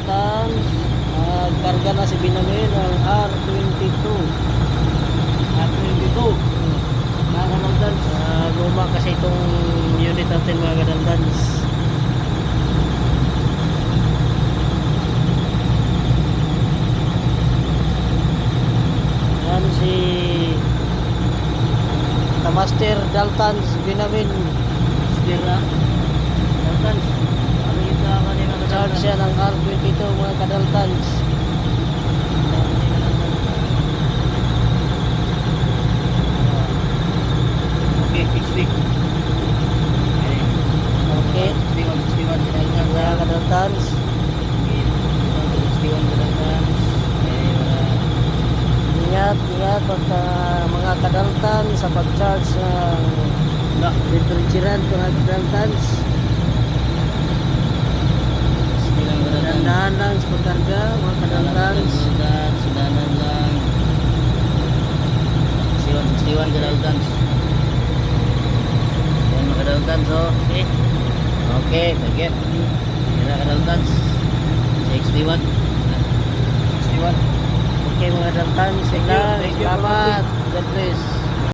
Daltons. Karga na si Binamin ng R22. R22. Mga kadaldans. Luma kasi itong unit natin mga kadaldans. Yan si Master Daltons Binamin. Stira. Kadaldans. Ano yung kanina Charge kadaldans? siya ng R22 mga kadaldans. Okay, fixed week. Okay. 61 kadaldans. Mga kadaldans. 61 kadaldans. Ingat pagka mga kadaltan sa pag-charge ng refrigerant mga kadaltans. Dandahan lang sa pagkarga mga kadaltans. Sudanan lang. 61 kadaldans. Yan mga kadaldans, oh. Okay. Okay, target. Yan kadaldans. 61. 61. Okay mga kadaltans. Thank you. Salamat. Thank you. God bless.